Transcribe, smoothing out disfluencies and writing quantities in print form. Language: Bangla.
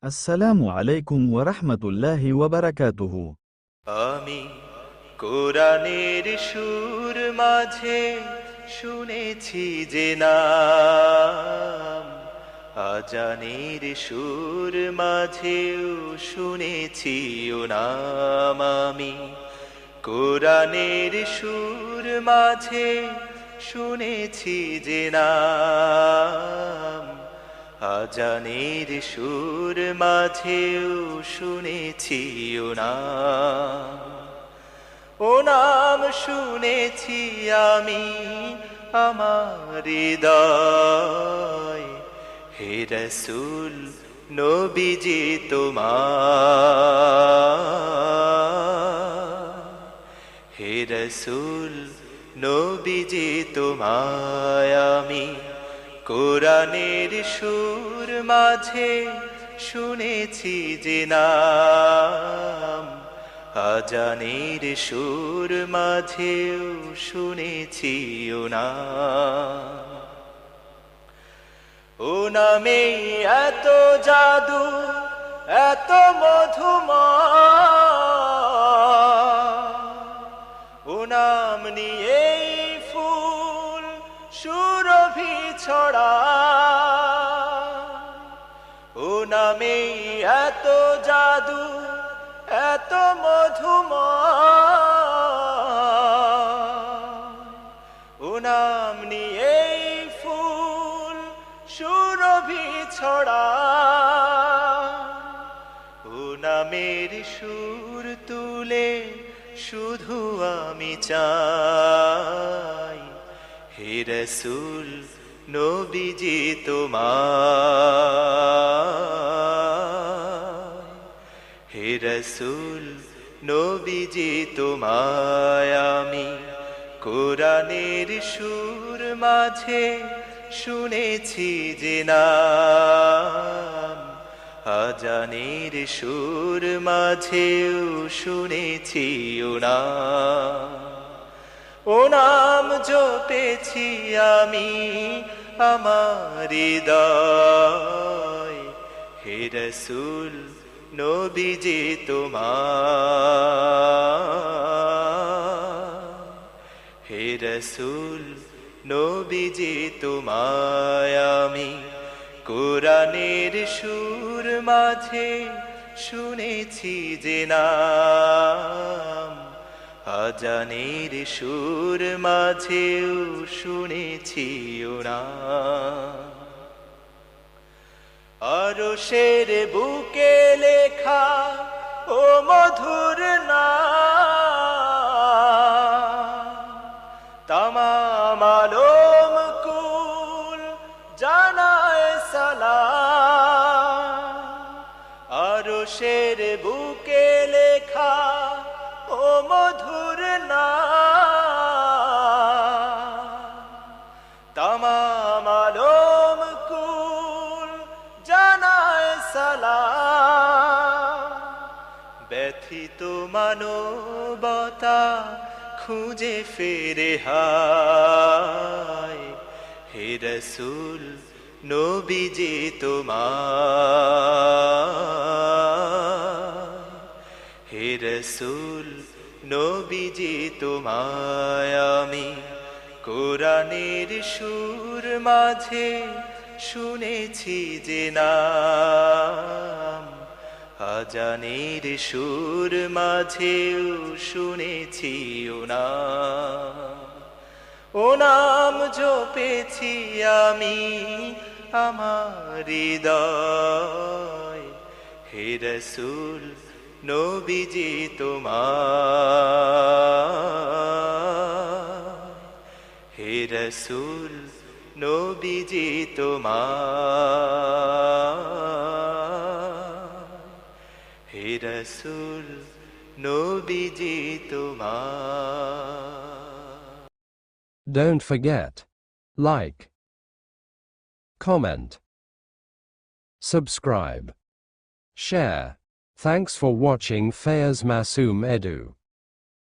আসসালামু আলাইকুম ওয়া রাহমাতুল্লাহি ওয়া বারাকাতুহু। আমি কোরআনের সুর মাঝে শুনেছি যে নাম, আজানের সুর মাঝেও শুনেছি ও নাম। আমি কোরআনের সুর মাঝে শুনেছি যে নাম, আজানের সুর মাঝেও শুনেছি ও নাম। ও নাম শুনেছি আমি আমার হৃদয়, হে রাসূল নবীজি তোমার, হে রাসূল নবীজি তোমায় আমি কোরআনের সুর মাঝে শুনেছি যে নাম, আজানের সুর মাঝেও শুনেছি ও নাম। ও নামে এত জাদু, এত মধুময়, ও নাম নিয়েই ফুল সুরভি ছড়ায়। ও নামে এত জাদু, এত মধুময়, ও নাম নিয়েই ফুল সুরভি ছড়ায়। ও নামের সুর তুলে শুধু আমি চাই, হে রাসূল নবীজি তোমায়, হে রাসূল নবীজি তোমায় আমি কোরআনের সুর মাঝে শুনেছি যে নাম, আজানের সুর মাঝেও শুনেছি ও নাম। ও নাম জপেছি আমি আমার হৃদয়, হে রাসূল নবীজি তোমার, হে রাসূল নবীজি তোমায় আমি কোরআনের সুর মাঝে শুনেছি যে নাম, আজানের সুর মাঝেও শুনেছি ও নাম। আরশের বুকে লেখা ও মধুর নাম, তামাম আলম কুল জানায় সালাম। আরশের বুকে লেখা ও মধুর নাম, তামাম আলম কুল জানায় সালাম। ব্যথিত মানবতা খুঁজে ফেরে হায়, হে রাসূল নবীজি তোমায়, হে রাসূল নবীজি তোমায় আমি কোরআনের সুর মাঝে শুনেছি যে নাম, আজানের সুর মাঝেও শুনেছি ও নাম। ও নাম জপেছি আমি আমার হৃদয়, হে রাসূল নবীজি তোমার, হে রাসূল নবীজি তোমার, হে রাসূল নবীজি তোমার। Don't forget, like, comment, subscribe, share. Thanks for watching Fayaz Masoom Edu.